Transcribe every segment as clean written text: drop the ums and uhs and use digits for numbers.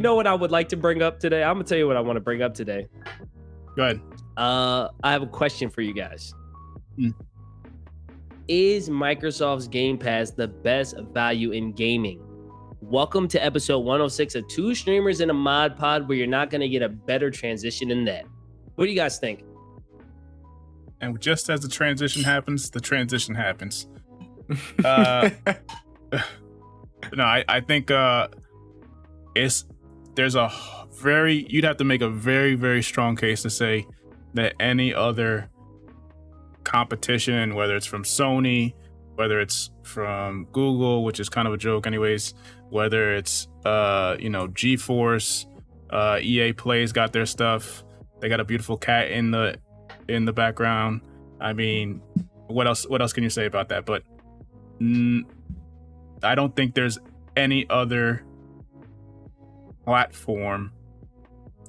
know what I would like to bring up today? I'm gonna tell you what I want to bring up today. Go ahead. I have a question for you guys. Hmm. Is Microsoft's Game Pass the best value in gaming? Welcome to episode 106 of Two Streamers in a Mod Pod, where you're not gonna get a better transition than that. What do you guys think? And just as the transition happens. No, I think you'd have to make a very, very strong case to say that any other competition, whether it's from Sony, whether it's from Google, which is kind of a joke anyways, whether it's GeForce, EA Play's got their stuff. They got a beautiful cat in the background. I mean, what else can you say about that? But I don't think there's any other platform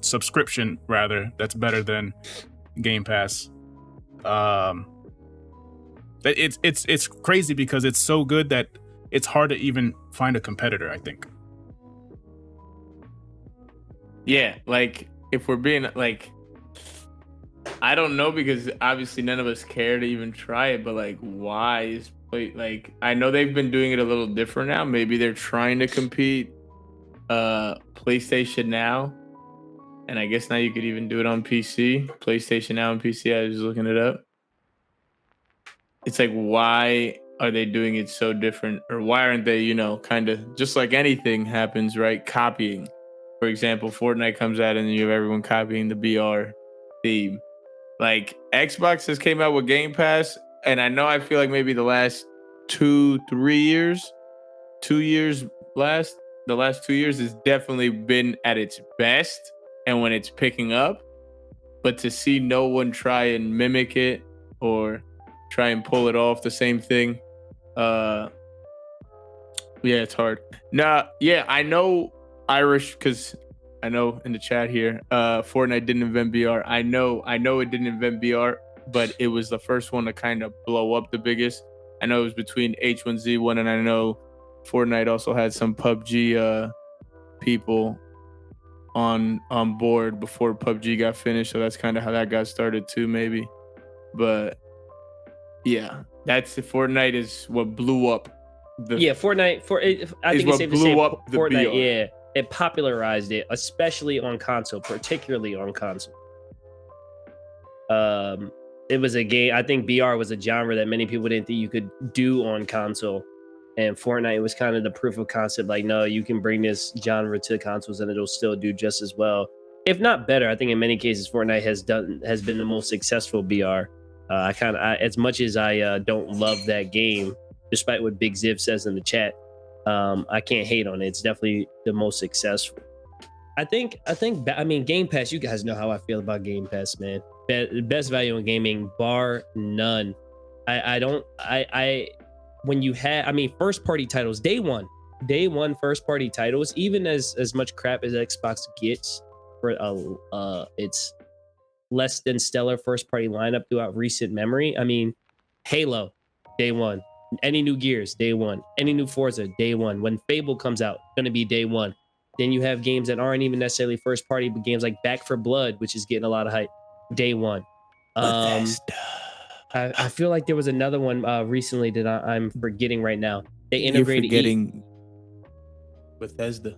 subscription rather that's better than Game Pass. It's crazy because it's so good that it's hard to even find a competitor, I think. Yeah, like if we're being like, I don't know, because obviously none of us care to even try it, but like, why is like, I know they've been doing it a little different now. Maybe they're trying to compete PlayStation Now, and I guess now you could even do it on PC. PlayStation Now and PC. I was looking it up. It's like, why are they doing it so different? Or why aren't they, kind of just like anything happens, right? Copying. For example, Fortnite comes out and you have everyone copying the BR theme. Like, Xbox has came out with Game Pass, and I know I feel like maybe the last 2-3 years, the last 2 years has definitely been at its best and when it's picking up. But to see no one try and mimic it or try and pull it off the same thing, yeah, it's hard. I know Irish, because I know in the chat here, Fortnite didn't invent BR. I know it didn't invent BR, but it was the first one to kind of blow up the biggest. I know it was between H1Z1, and I know Fortnite also had some PUBG people on board before PUBG got finished, so that's kind of how that got started too, maybe. But yeah, Fortnite is what blew up. Fortnite. I think it's safe to say Fortnite. BR. Yeah, it popularized it, especially on console, particularly on console. It was a game. I think BR was a genre that many people didn't think you could do on console, and Fortnite was kind of the proof of concept. Like, no, you can bring this genre to consoles and it'll still do just as well, if not better. I think in many cases Fortnite has been the most successful BR. As much as I don't love that game, despite what Big Ziv says in the chat, I can't hate on it. It's definitely the most successful. I mean, Game Pass, you guys know how I feel about Game Pass, man. Best value in gaming, bar none. When you have, first party titles, day one first party titles, even as much crap as Xbox gets for its less than stellar first party lineup throughout recent memory. I mean, Halo, day one. Any new Gears, day one. Any new Forza, day one. When Fable comes out, gonna be day one. Then you have games that aren't even necessarily first party, but games like Back 4 Blood, which is getting a lot of hype, day one. I feel like there was another one recently that I'm forgetting right now. They integrated. You're forgetting Bethesda.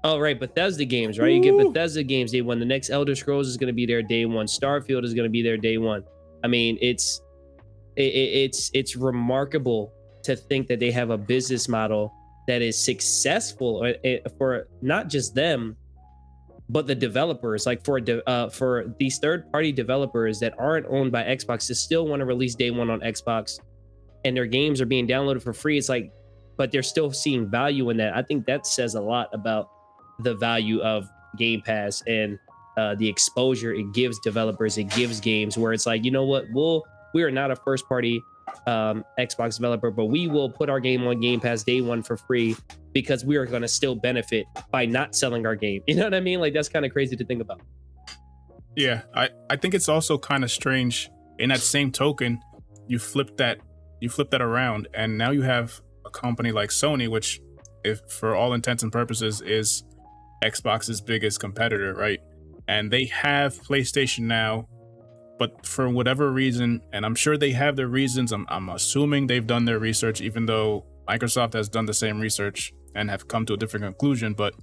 Oh, right, Bethesda games, right? You get Bethesda games day one. The next Elder Scrolls is going to be there day one. Starfield is going to be there day one. I mean, it's remarkable to think that they have a business model that is successful for not just them, but the developers. Like for these third-party developers that aren't owned by Xbox to still want to release day one on Xbox, and their games are being downloaded for free. It's like, but they're still seeing value in that. I think that says a lot about the value of Game Pass and the exposure it gives developers, it gives games, where it's like, you know what, we are not a first party Xbox developer, but we will put our game on Game Pass day one for free because we are going to still benefit by not selling our game. You know what I mean? Like, that's kind of crazy to think about. Yeah, I think it's also kind of strange. In that same token, you flip that around, and now you have a company like Sony, which, if for all intents and purposes, is Xbox's biggest competitor, right? And they have PlayStation Now, but for whatever reason, and I'm sure they have their reasons, I'm assuming they've done their research, even though Microsoft has done the same research and have come to a different conclusion, but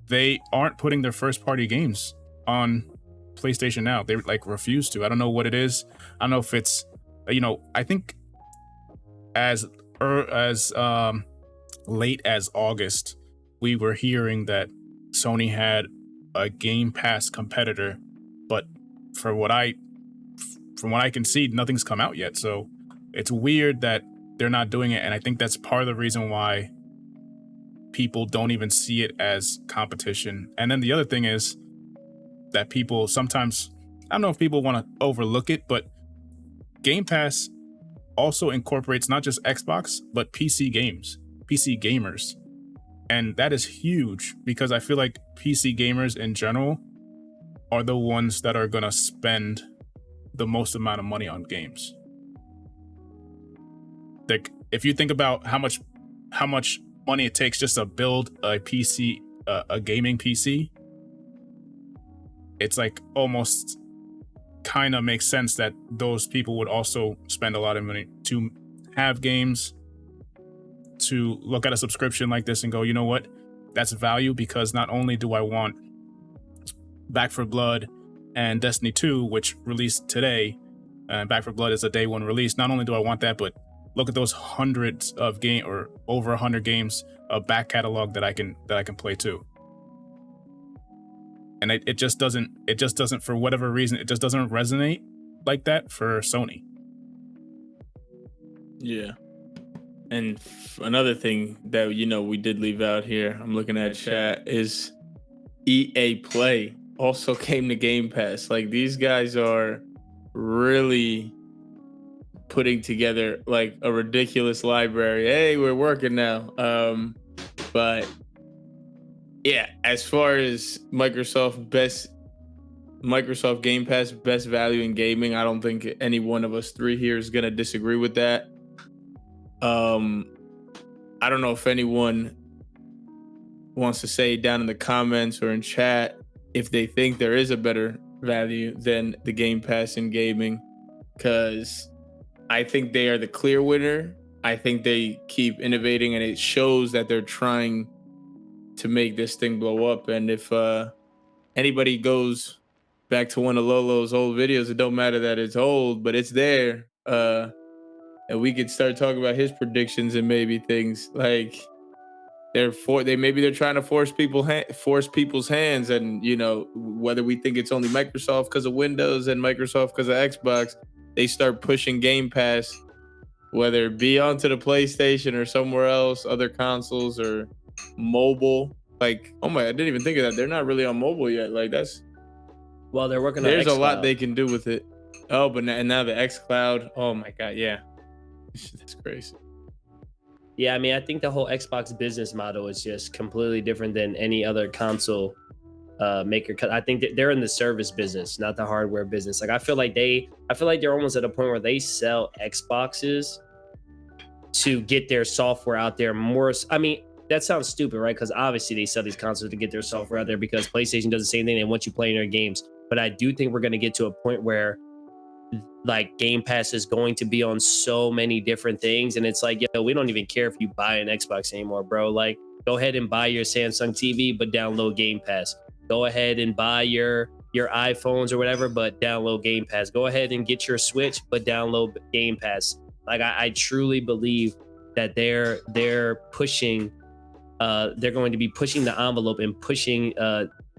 they aren't putting their first party games on PlayStation Now. They like refuse to. I don't know what it is. I don't know if it's, I think as late as August, we were hearing that Sony had a Game Pass competitor, but from what I can see, nothing's come out yet. So it's weird that they're not doing it, and I think that's part of the reason why people don't even see it as competition. And then the other thing is that people sometimes, I don't know if people want to overlook it, but Game Pass also incorporates not just Xbox, but PC games, PC gamers. And that is huge because I feel like PC gamers in general are the ones that are going to spend the most amount of money on games. Like, if you think about how much money it takes just to build a PC, a gaming PC, it's like almost kind of makes sense that those people would also spend a lot of money to have games, to look at a subscription like this and go, you know what, that's value, because not only do I want Back 4 Blood and Destiny 2, which released today, and Back 4 Blood is a day one release, not only do I want that, but look at those hundreds of game or over 100 games of back catalog that I can play too. And it just doesn't, for whatever reason, it just doesn't resonate like that for Sony. Yeah. And another thing that, we did leave out here, I'm looking at chat, is EA Play also came to Game Pass. Like, these guys are really putting together like a ridiculous library. Hey, we're working now. But yeah, as far as Microsoft Game Pass best value in gaming, I don't think any one of us three here is gonna disagree with that. I don't know if anyone wants to say down in the comments or in chat if they think there is a better value than the Game Pass in gaming, because I think they are the clear winner. I think they keep innovating, and it shows that they're trying to make this thing blow up. And if anybody goes back to one of Lolo's old videos, it don't matter that it's old, but it's there. And we could start talking about his predictions and maybe things like they're trying to force people's hands, and whether we think it's only Microsoft because of Windows and Microsoft because of Xbox, they start pushing Game Pass, whether it be onto the PlayStation or somewhere else, other consoles or mobile. Like, oh my, I didn't even think of that. They're not really on mobile yet. Like, they're working on. There's a lot they can do with it. Oh, but now the xCloud. Oh my God, yeah. That's crazy. Yeah, I mean, I think the whole Xbox business model is just completely different than any other console maker. Cause I think that they're in the service business, not the hardware business. Like, I feel like they're almost at a point where they sell Xboxes to get their software out there more. I mean, that sounds stupid, right? Because obviously they sell these consoles to get their software out there because PlayStation does the same thing. They want you playing their games. But I do think we're going to get to a point where like Game Pass is going to be on so many different things, and it's like, we don't even care if you buy an Xbox anymore, bro. Like, go ahead and buy your Samsung TV, but download Game Pass. Go ahead and buy your iPhones or whatever, but download Game Pass. Go ahead and get your Switch, but download Game Pass. Like, I truly believe that they're pushing, they're going to be pushing the envelope and pushing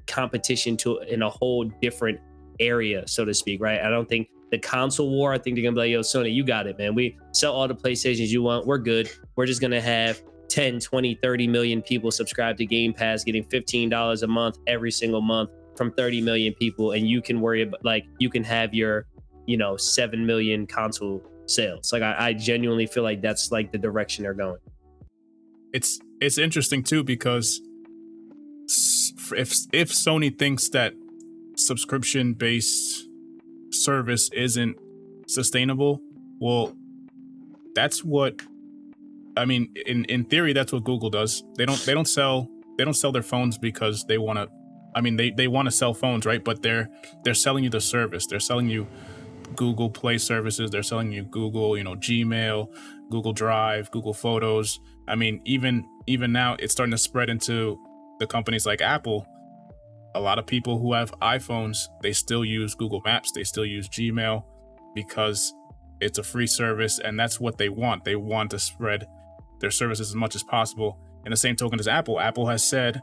competition in a whole different area, so to speak, right? I don't think the console war, I think they're gonna be like, yo, Sony, you got it, man. We sell all the PlayStations you want. We're good. We're just gonna have 10, 20, 30 million people subscribe to Game Pass, getting $15 a month every single month from 30 million people. And you can worry about, like, you can have your, 7 million console sales. Like, I genuinely feel like that's like the direction they're going. It's interesting too, because if Sony thinks that subscription-based service isn't sustainable, well, that's what, I mean, in theory, that's what Google does. They don't sell don't sell their phones because they want to. I mean, they want to sell phones, right? But they're selling you the service. They're selling you Google Play services. They're selling you Google, Gmail, Google Drive, Google Photos. I mean, even now, it's starting to spread into the companies like Apple. A lot of people who have iPhones, they still use Google Maps. They still use Gmail because it's a free service, and that's what they want. They want to spread their services as much as possible. In the same token as Apple, Apple has said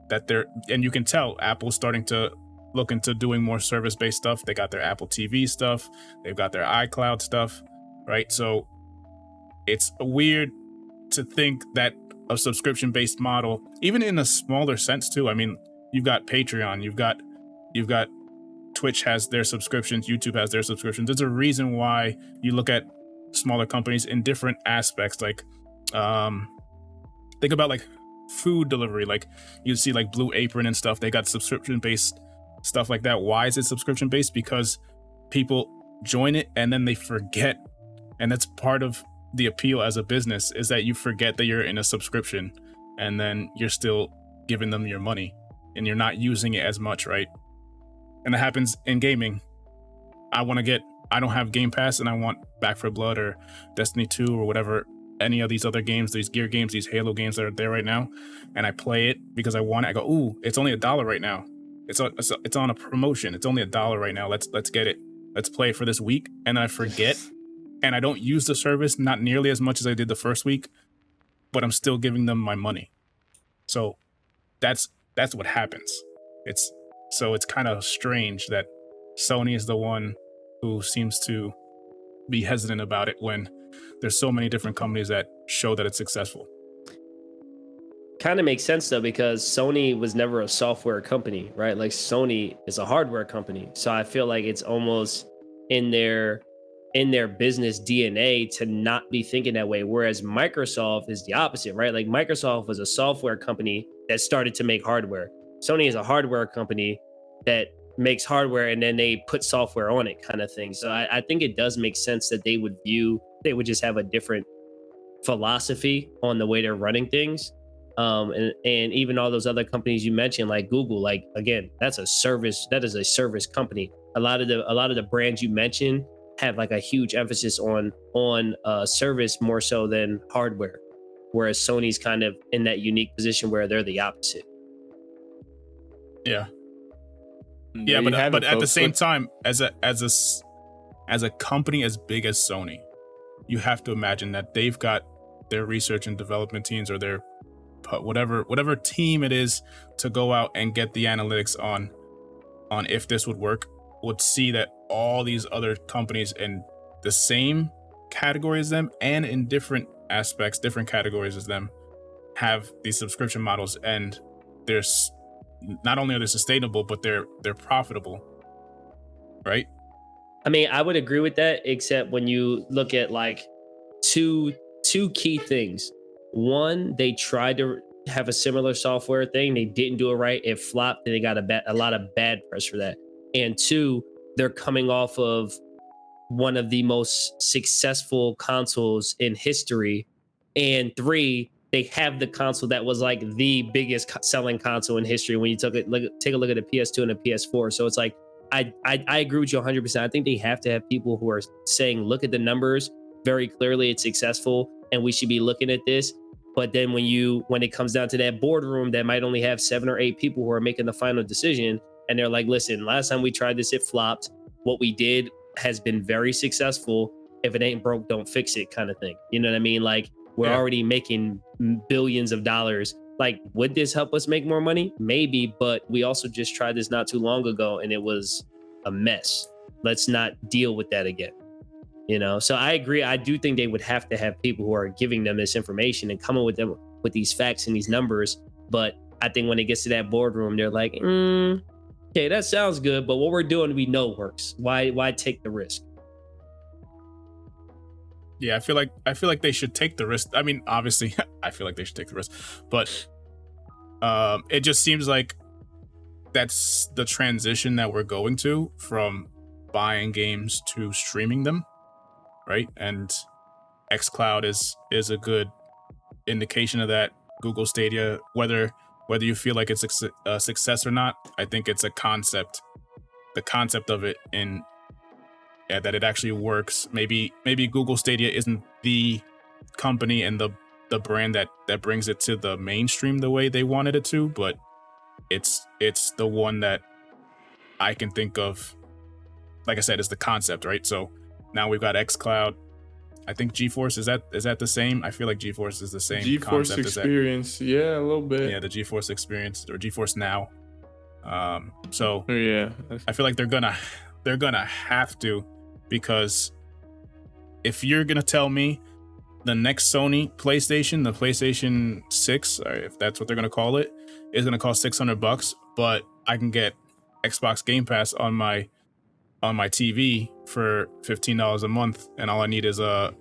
that and you can tell Apple's starting to look into doing more service-based stuff. They got their Apple TV stuff. They've got their iCloud stuff, right? So it's weird to think that a subscription-based model, even in a smaller sense too. I mean, you've got Patreon, you've got Twitch has their subscriptions, YouTube has their subscriptions. There's a reason why you look at smaller companies in different aspects. Like, think about like food delivery. Like you see like Blue Apron and stuff. They got subscription-based stuff like that. Why is it subscription-based? Because people join it and then they forget. And that's part of the appeal as a business, is that you forget that you're in a subscription and then you're still giving them your money and you're not using it as much, right? And that happens in gaming. I don't have Game Pass and I want Back 4 Blood or Destiny 2 or whatever, any of these other games, these Gear games, these Halo games that are there right now, and I play it because I want it. I go, ooh, it's only $1 right now. It's on a promotion. It's only $1 right now. Let's get it. Let's play it for this week. And I forget, and I don't use the service not nearly as much as I did the first week, but I'm still giving them my money. So that's what happens. It's kind of strange that Sony is the one who seems to be hesitant about it when there's so many different companies that show that it's successful. Kind of makes sense though, because Sony was never a software company, right? Like Sony is a hardware company. So I feel like it's almost in their business DNA to not be thinking that way. Whereas Microsoft is the opposite, right? Like Microsoft was a software company that started to make hardware. Sony is a hardware company that makes hardware and then they put software on it, kind of thing. So I think it does make sense that they would just have a different philosophy on the way they're running things. And even all those other companies you mentioned, like Google, like again, that is a service company. A lot of the brands you mentioned have like a huge emphasis on service more so than hardware, whereas Sony's kind of in that unique position where they're the opposite. Yeah. Yeah, but at the same time, as a company as big as Sony, you have to imagine that they've got their research and development teams, or their whatever team it is to go out and get the analytics on if this would work, would see that all these other companies in the same category as them and in different aspects, different categories as them, have these subscription models, and there's not only are they sustainable, but they're profitable, right? I mean, I would agree with that, except when you look at like two key things. One, they tried to have a similar software thing. They didn't do it right. It flopped, and they got a lot of bad press for that. And two, they're coming off of one of the most successful consoles in history. And three, they have the console that was like the biggest selling console in history when you take a look at the PS2 and the PS4. So it's like, I agree with you 100%. I think they have to have people who are saying, look at the numbers very clearly, it's successful and we should be looking at this. But then when it comes down to that boardroom that might only have 7 or 8 people who are making the final decision, and they're like, listen, last time we tried this, it flopped. What we did has been very successful. If it ain't broke, don't fix it, kind of thing. You know what I mean? Like, we're already making billions of dollars. Like, would this help us make more money? Maybe, but we also just tried this not too long ago and it was a mess. Let's not deal with that again. You know, so I agree. I do think they would have to have people who are giving them this information and coming with them with these facts and these numbers. But I think when it gets to that boardroom, they're like, okay, that sounds good, but what we're doing, we know works. Why take the risk? Yeah, I feel like they should take the risk. I mean, obviously, I feel like they should take the risk, but it just seems like that's the transition that we're going to, from buying games to streaming them, right? And xCloud is a good indication of that. Google Stadia, whether Whether you feel like it's a success or not, I think it's a concept. The concept of it, in that it actually works. Maybe Google Stadia isn't the company and the brand that brings it to the mainstream the way they wanted it to, but it's the one that I can think of. Like I said, is the concept, right? So now we've got xCloud. I think GeForce is that the same? I feel like GeForce is the same GeForce concept experience, yeah, a little bit. Yeah, the GeForce experience, or GeForce Now. So yeah, I feel like they're gonna have to, because if you're gonna tell me the next Sony PlayStation, the PlayStation 6, or if that's what they're gonna call it, is gonna cost $600, but I can get Xbox Game Pass on my TV for $15 a month, and all I need is a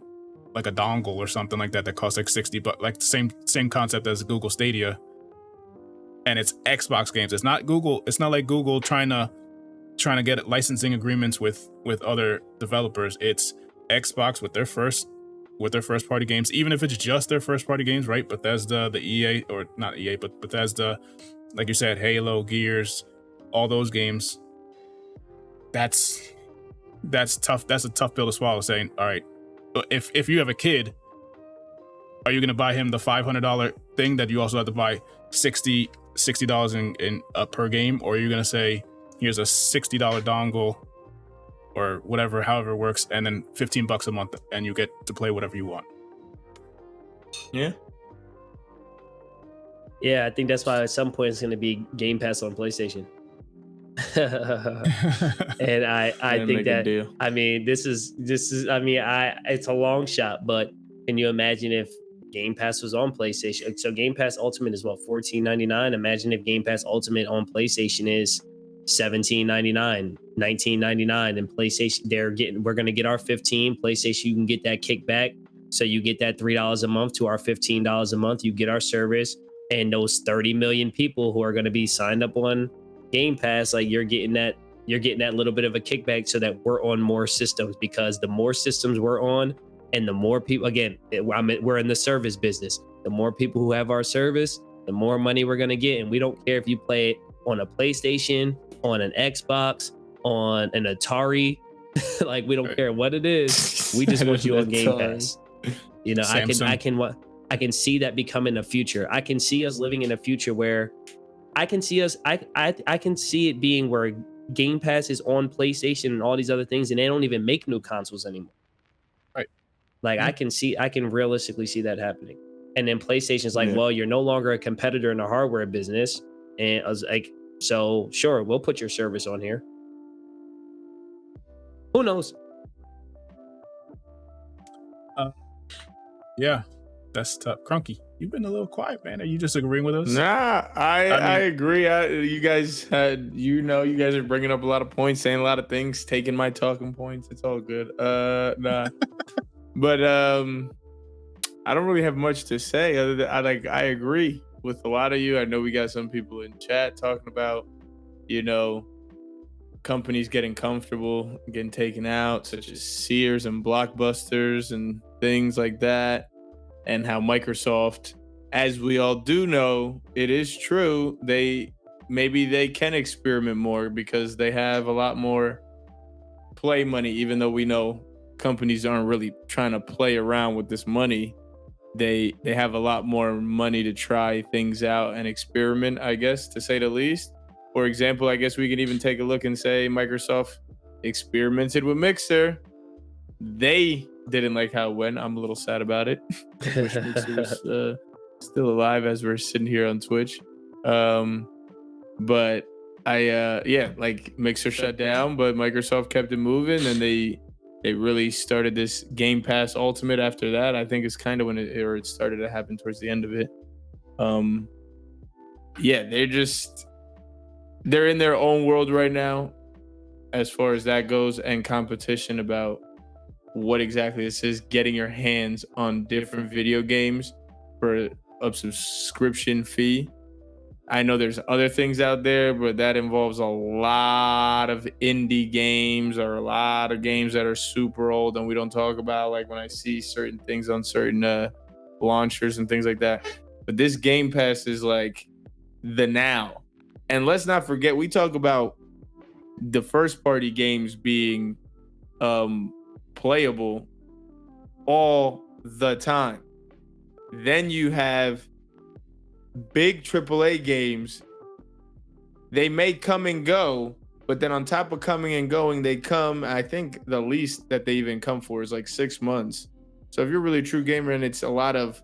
dongle or something like that costs like $60, like the same concept as Google Stadia, and it's Xbox games. It's not Google. It's not like Google trying to get licensing agreements with other developers. It's Xbox with their first party games, even if it's just their first party games, right? Bethesda, the EA, or not EA, but Bethesda, like you said, Halo, Gears, all those games. That's tough. That's a tough pill to swallow, saying, all right, if you have a kid, are you going to buy him the $500 thing that you also have to buy $60 in per game? Or are you going to say, here's a $60 dongle or whatever, however it works, and then $15 a month, and you get to play whatever you want? Yeah. Yeah, I think that's why at some point it's going to be Game Pass on PlayStation. And I think that, I mean, this is I mean, it's a long shot, but can you imagine if Game Pass was on PlayStation? So Game Pass Ultimate is what, $14.99? Imagine if Game Pass Ultimate on PlayStation is $17.99, $19.99, and PlayStation, we're gonna get our 15. PlayStation, you can get that kickback, so you get that $3 a month to our $15 a month. You get our service, and those 30 million people who are going to be signed up on Game Pass, like you're getting that little bit of a kickback, so that we're on more systems, because the more systems we're on and the more people, again, we're in the service business. The more people who have our service, the more money we're going to get. And we don't care if you play it on a PlayStation, on an Xbox, on an Atari, like we don't care what it is. We just want you on Game Pass. You know, Samsung. I can see that becoming a future. I can see us living in a future where I can see it being where Game Pass is on PlayStation and all these other things, and they don't even make new consoles anymore. Right. Like I can realistically see that happening. And then PlayStation's like, well, you're no longer a competitor in the hardware business. And I was like, so sure, we'll put your service on here. Who knows? Yeah, that's tough. Crunky, you've been a little quiet, man. Are you just agreeing with us? Nah, I agree. You guys are bringing up a lot of points, saying a lot of things, taking my talking points. It's all good. Nah, but I don't really have much to say other than I agree with a lot of you. I know we got some people in chat talking about, companies getting comfortable, getting taken out, such as Sears and Blockbusters and things like that, and how Microsoft, as we all do know, it is true, they can experiment more because they have a lot more play money, even though we know companies aren't really trying to play around with this money. They have a lot more money to try things out and experiment, I guess, to say the least. For example, I guess we can even take a look and say Microsoft experimented with Mixer. They didn't like how it went. I'm a little sad about it. I wish Mixer was still alive as we're sitting here on Twitch. But Mixer shut down, but Microsoft kept it moving, and they really started this Game Pass Ultimate after that. I think it's kind of when it started to happen towards the end of it. They're in their own world right now as far as that goes, and competition about what exactly this is, getting your hands on different video games for a subscription fee. I know there's other things out there, but that involves a lot of indie games or a lot of games that are super old and we don't talk about, like when I see certain things on certain launchers and things like that. But this Game Pass is like, the now. And let's not forget, we talk about the first party games being playable all the time. Then you have big AAA games. They may come and go, but then on top of coming and going, they come, I think the least that they even come for is like 6 months. So if you're really a true gamer and it's a lot of,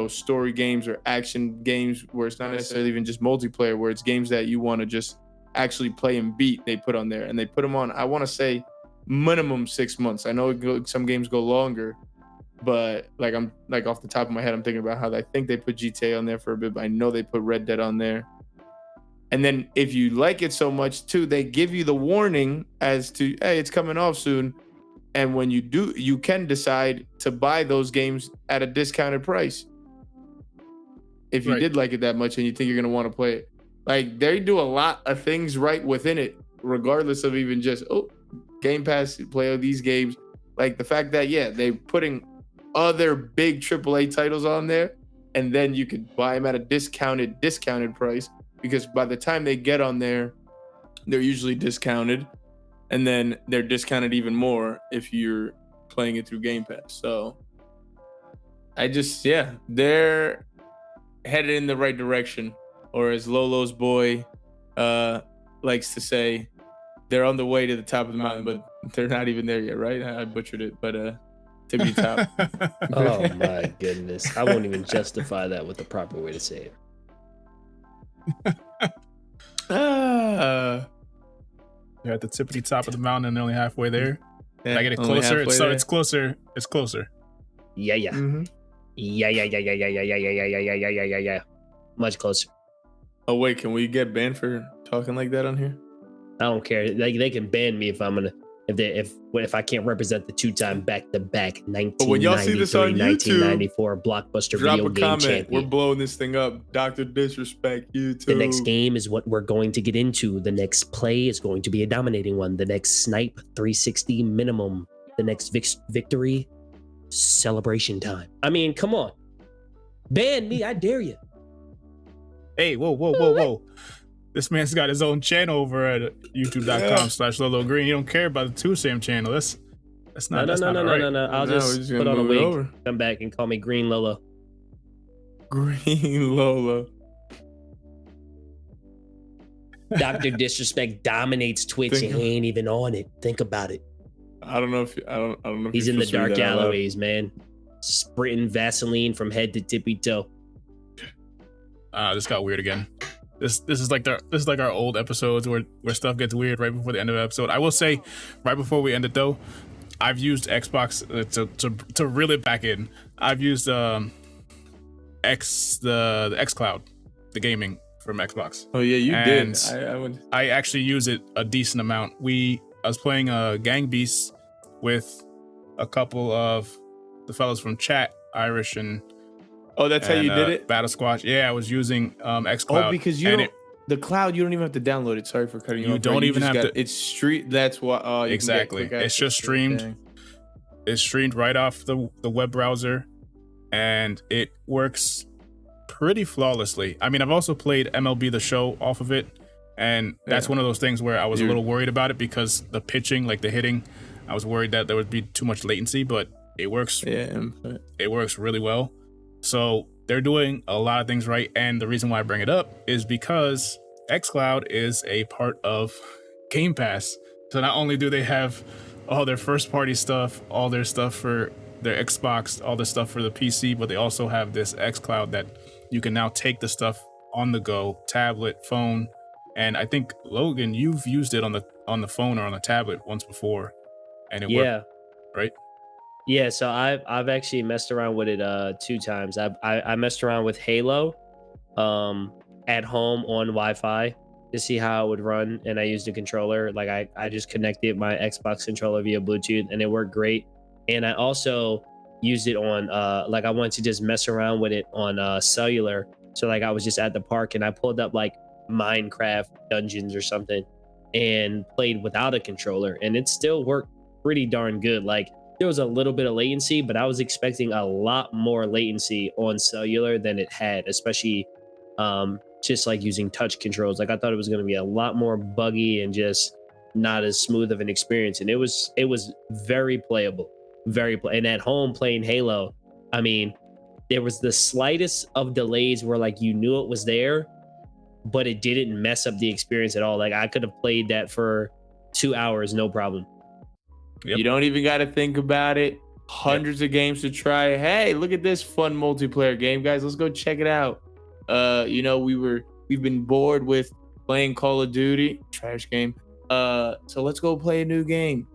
story games or action games where it's not necessarily even just multiplayer, where it's games that you want to just actually play and beat, they put on there. And they put them on, I want to say, minimum 6 months. I know some games go longer, but I'm off the top of my head, I'm thinking about how I think they put GTA on there for a bit, but I know they put Red Dead on there. And then if you like it so much too, they give you the warning as to, hey, it's coming off soon. And when you do, you can decide to buy those games at a discounted price. If you did like it that much and you think you're going to want to play it. Like, they do a lot of things right within it, regardless of even just, Game Pass, play all these games. Like the fact that, they're putting other big AAA titles on there, and then you could buy them at a discounted price, because by the time they get on there, they're usually discounted, and then they're discounted even more if you're playing it through Game Pass. So they're headed in the right direction, or as Lolo's boy likes to say, they're on the way to the top of the mountain, but they're not even there yet, right? I butchered it, but tippity top. Oh my goodness. I won't even justify that with the proper way to say it. They're at the tippity top of the mountain and they're only halfway there. Yeah, I get it closer. It's closer. It's closer. Yeah. Mm-hmm. Yeah. Much closer. Oh wait, can we get banned for talking like that on here? I don't care. Like, they can ban me if I can't represent the two-time back-to-back 1994 blockbuster video game champion. We're blowing this thing up. Dr. Disrespect, YouTube. The next game is what we're going to get into. The next play is going to be a dominating one. The next snipe, 360 minimum. The next victory, celebration time. I mean, come on. Ban me, I dare you. Hey, whoa. This man's got his own channel over at youtube.com/Lolo Green. You don't care about the Two Sam channel. That's not right. No. I'll just put on a wig, come back and call me Green Lolo. Green Lolo. Dr. Disrespect dominates Twitch and he ain't even on it. Think about it. I don't know if he's in the dark alleyways, man. Spritting Vaseline from head to tippy toe. This got weird again. This is like our old episodes where stuff gets weird right before the end of the episode. I will say, right before we end it though, I've used Xbox to reel it back in. I've used the xCloud, the gaming from Xbox. Oh yeah, you did. I actually use it a decent amount. I was playing Gang Beasts with a couple of the fellows from chat, Irish and. Oh, that's how you did it? Battle Squash. Yeah, I was using xCloud. Oh, because the cloud, you don't even have to download it. Sorry for cutting you off. You don't even have to. It's street. That's what. Exactly. It's just streamed. Dang. It's streamed right off the web browser, and it works pretty flawlessly. I mean, I've also played MLB The Show off of it, and that's one of those things where I was a little worried about it because the pitching, like the hitting, I was worried that there would be too much latency, but it works. Yeah. It works really well. So they're doing a lot of things right. And the reason why I bring it up is because xCloud is a part of Game Pass. So not only do they have all their first party stuff, all their stuff for their Xbox, all the stuff for the PC, but they also have this xCloud that you can now take the stuff on the go, tablet, phone. And I think, Logan, you've used it on the phone or on the tablet once before. And it worked, right? Yeah, so I've actually messed around with it 2 times. I messed around with Halo at home on Wi-Fi to see how it would run, and I used a controller. Like I just connected my Xbox controller via Bluetooth, and it worked great. And I also used it on I wanted to just mess around with it on cellular. So like I was just at the park and I pulled up like Minecraft Dungeons or something and played without a controller, and it still worked pretty darn good. Like there was a little bit of latency, but I was expecting a lot more latency on cellular than it had, especially just like using touch controls. Like I thought it was going to be a lot more buggy and just not as smooth of an experience. And it was very playable, and at home playing Halo, I mean, there was the slightest of delays where like you knew it was there, but it didn't mess up the experience at all. Like I could have played that for 2 hours, no problem. Yep. You don't even got to think about it. Hundreds of games to try. Hey, look at this fun multiplayer game, guys. Let's go check it out. We've been bored with playing Call of Duty, trash game. So let's go play a new game.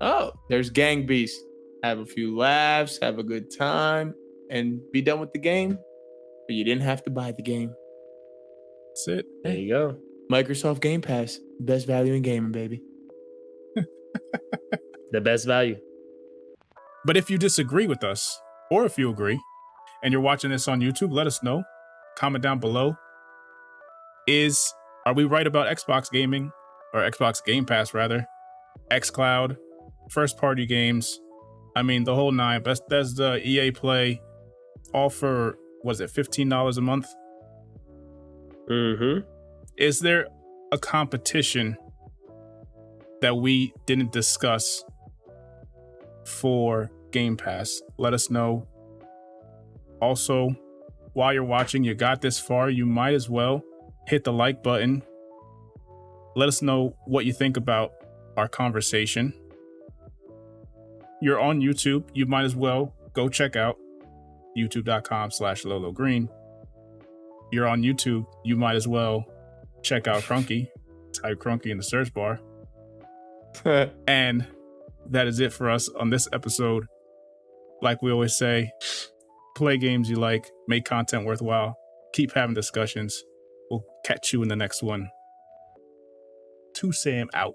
Oh, there's Gang Beast. Have a few laughs, have a good time, and be done with the game. But you didn't have to buy the game. That's it. There you go. Microsoft Game Pass, best value in gaming, baby. The best value. But if you disagree with us, or if you agree, and you're watching this on YouTube, let us know. Comment down below. Are we right about Xbox gaming, or Xbox Game Pass rather? xCloud, first party games. I mean, the whole nine. Bethesda, EA Play, all for, was it $15 a month? Mm-hmm. Is there a competition that we didn't discuss for Game Pass? Let us know. Also, while you're watching, you got this far, you might as well hit the like button. Let us know what you think about our conversation. You're on YouTube, you might as well go check out youtube.com/LoloGreen. You're on YouTube, you might as well check out Crunky. Type Crunky in the search bar. And that is it for us on this episode. Like we always say, play games you like, make content worthwhile, keep having discussions. We'll catch you in the next one. 2Sam out.